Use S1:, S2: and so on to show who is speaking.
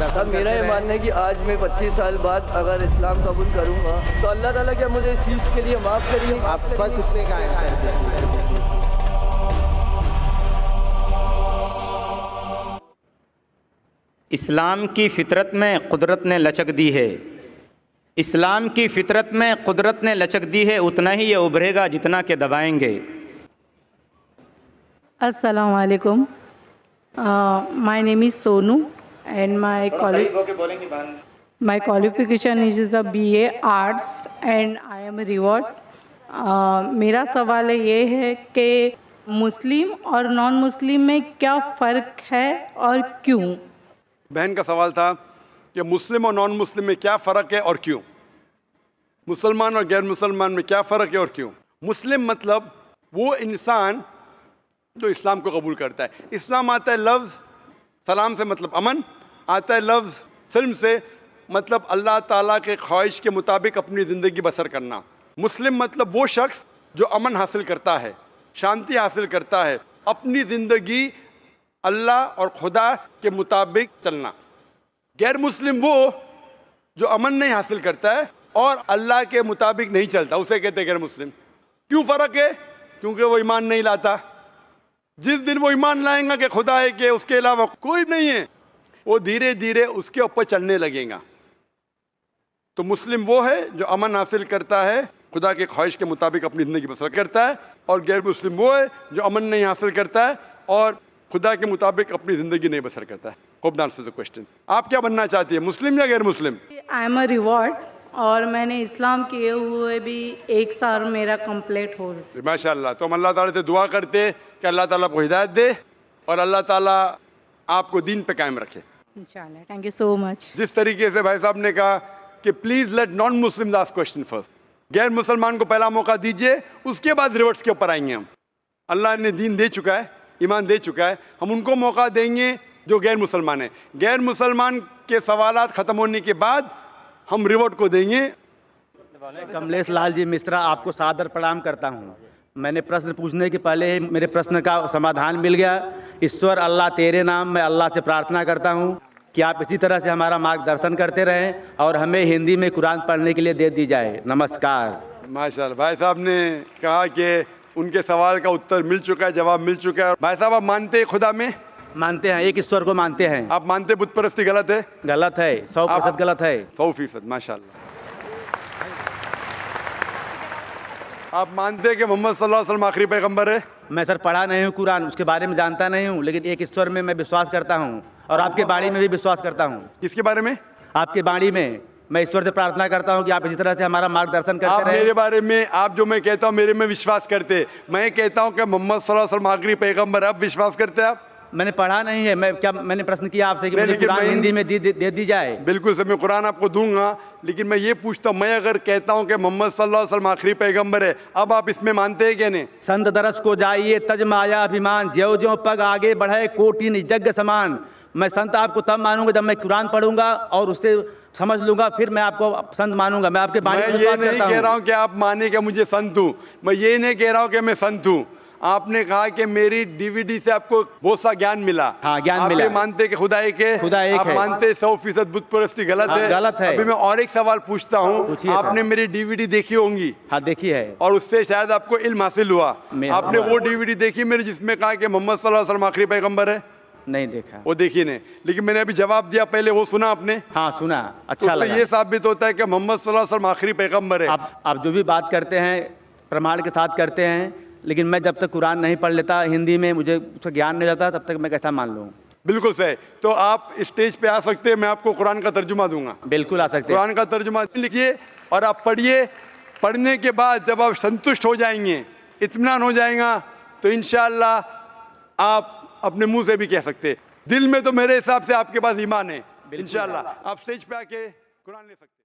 S1: साहब मेरा ये मानना है कि आज मैं 25 साल बाद अगर इस्लाम कबूल करूँगा तो अल्लाह ताला क्या मुझे इस चीज़ के लिए माफ़ करिए।
S2: आप बस उतने का आंसर दीजिए।
S3: इस्लाम की फ़ितरत में कुदरत ने लचक दी है। इस्लाम की फ़ितरत में कुदरत ने लचक दी है, उतना ही ये उभरेगा जितना के दबाएंगे।
S4: अस्सलाम वालेकुम। My name is Sonu and my qualification is the BA Arts and I am a reward। मेरा सवाल ये है कि मुस्लिम और नॉन मुस्लिम में क्या फ़र्क है और क्यों?
S5: बहन का सवाल था कि मुस्लिम और नॉन मुस्लिम में क्या फ़र्क है और क्यों, मुसलमान और गैर मुसलमान में क्या फ़र्क है और क्यों। मुस्लिम मतलब वो इंसान जो इस्लाम को कबूल करता है। इस्लाम आता है लफ्ज़ सलाम से मतलब अमन, आता है लफ्ज़ सिल्म से मतलब अल्लाह ताला के ख्वाहिश के मुताबिक अपनी ज़िंदगी बसर करना। मुस्लिम मतलब वो शख्स जो अमन हासिल करता है, शांति हासिल करता है, अपनी ज़िंदगी अल्लाह और खुदा के मुताबिक चलना। गैर मुस्लिम वो जो अमन नहीं हासिल करता है और अल्लाह के मुताबिक नहीं चलता, उसे कहते हैं गैर मुस्लिम। क्यों फ़र्क है? क्योंकि वो ईमान नहीं लाता। जिस दिन वो ईमान लाएंगा कि खुदा है कि उसके अलावा कोई नहीं है, वो धीरे धीरे उसके ऊपर चलने लगेगा। तो मुस्लिम वो है जो अमन हासिल करता है, खुदा के ख्वाहिश के मुताबिक अपनी ज़िंदगी बसर करता है, और गैर मुस्लिम वो है जो अमन नहीं हासिल करता है और खुदा के मुताबिक अपनी ज़िंदगी नहीं बसर करता है। Hope that answers the question. आप क्या बनना चाहती है, मुस्लिम या गैर मुस्लिम?
S4: आई एम अ रिवॉर्ड और मैंने इस्लाम किए हुए भी 1 साल मेरा कंप्लीट हो।
S5: माशाअल्लाह। तो हम अल्लाह ताला से दुआ करते कि अल्लाह ताला आपको हिदायत दे और अल्लाह ताला आपको दीन पे कायम रखे
S4: इंशाल्लाह। Thank you so much.
S5: जिस तरीके से भाई साहब ने कहा कि please let non Muslim ask question first, गैर मुसलमान को पहला मौका दीजिए, उसके बाद रिवर्ट्स के ऊपर आएंगे हम। अल्लाह ने दीन दे चुका है, ईमान दे चुका है, हम उनको मौका देंगे जो गैर मुसलमान है। गैर मुसलमान के सवालात ख़त्म होने के बाद हम रिवॉर्ड को देंगे।
S6: कमलेश लाल जी मिश्रा आपको सादर प्रणाम करता हूँ। मैंने प्रश्न पूछने के पहले ही मेरे प्रश्न का समाधान मिल गया। ईश्वर अल्लाह तेरे नाम मैं अल्लाह से प्रार्थना करता हूँ कि आप इसी तरह से हमारा मार्गदर्शन करते रहें और हमें हिंदी में कुरान पढ़ने के लिए दे दी जाए। नमस्कार।
S5: माशाल्लाह। भाई साहब ने कहा कि उनके सवाल का उत्तर मिल चुका है, जवाब मिल चुका है। भाई साहब आप मानते हैं खुदा में?
S6: मानते हैं, एक ईश्वर को मानते हैं।
S5: आप मानते बुत परस्ती गलत है?
S6: गलत है, 100% गलत है।
S5: 100%। माशाल्लाह। आप मानते हैं कि मोहम्मद सल्लल्लाहु अलैहि वसल्लम आखिरी पैगंबर है?
S6: मैं सर पढ़ा नहीं हूँ कुरान, उसके बारे में जानता नहीं हूँ, लेकिन एक ईश्वर में मैं विश्वास करता हूँ और आपके बाणी में भी विश्वास करता हूँ।
S5: किसके बारे में?
S6: आपके बाणी में। मैं ईश्वर से प्रार्थना करता हूँ कि आप इसी तरह से हमारा मार्गदर्शन करते
S5: आप
S6: रहें।
S5: मेरे बारे में, आप जो मैं कहता हूँ मेरे में विश्वास करते, मैं कहता हूँ कि मोहम्मद सल्लल्लाहु अलैहि वसल्लम आखिरी पैगंबर है, आप विश्वास करते हैं? आप?
S6: मैंने पढ़ा नहीं है। मैंने प्रश्न किया आपसे कि मुझे कुरान हिंदी में दे दी जाए।
S5: बिल्कुल सर, मैं कुरान आपको दूंगा, लेकिन मैं ये पूछता हूँ, मैं अगर कहता हूँ कि मोहम्मद सल्लल्लाहु अलैहि वसल्लम आखिरी पैगंबर है, अब आप इसमें मानते हैं क्या नहीं?
S6: संत दरस को जाइए तज माया अभिमान, ज्यों ज्यों पग आगे बढ़े कोटि निजज्ञ समान। मैं संत आपको तब मानूंगा जब मैं कुरान पढ़ूंगा और उससे समझ लूंगा, फिर मैं आपको संत मानूंगा। मैं आपके बारे में
S5: ये नहीं कह रहा हूँ कि आप माने कि मुझे संत हूँ, मैं ये नहीं कह रहा हूँ कि मैं संत हूँ। आपने कहा कि मेरी डीवीडी से आपको बहुत सा ज्ञान मिला।
S6: हाँ, ज्ञान
S5: आप
S6: मिला।
S5: ये मानते कि खुदा एक है?
S6: खुदा एक
S5: आप
S6: है।
S5: मानते 100% बुत परस्ती गलत है?
S6: गलत है।
S5: अभी मैं और एक सवाल पूछता हूँ,
S6: पूछिए
S5: आपने
S6: सर।
S5: मेरी डीवीडी देखी होंगी?
S6: हाँ देखी है।
S5: और उससे शायद आपको इल्म हासिल हुआ। आपने
S6: हुआ।
S5: वो डीवीडी देखी मेरी जिसमें कहा कि मोहम्मद सल्लल्लाहु अलैहि वसल्लम आखिरी पैगंबर है?
S6: नहीं देखा।
S5: वो देखी नहीं, लेकिन मैंने अभी जवाब दिया पहले, वो सुना आपने?
S6: हाँ सुना,
S5: तो
S6: अच्छा
S5: उससे
S6: लगा।
S5: ये साबित होता है कि मोहम्मद सल्लल्लाहु अलैहि वसल्लम आखिरी पैगंबर है।
S6: आप जो भी बात करते हैं प्रमाण के साथ करते हैं, लेकिन मैं जब तक कुरान नहीं पढ़ लेता हिंदी में, मुझे उसका ज्ञान नहीं रहता, तब तक मैं कैसा मान लूँ?
S5: बिल्कुल सही। तो आप स्टेज पे आ सकते हैं, मैं आपको कुरान का तर्जुमा दूंगा।
S6: बिल्कुल आ सकते हैं।
S5: कुरान का तर्जुमा लिखिए और आप पढ़िए। पढ़ने के बाद जब आप संतुष्ट हो जाएंगे, इत्मीनान हो जाएगा, तो इंशाअल्लाह आप अपने मुंह से भी कह सकते हैं। दिल में तो मेरे हिसाब से आपके पास ईमान है, इंशाअल्लाह आप स्टेज पे आके कुरान ले सकते हैं।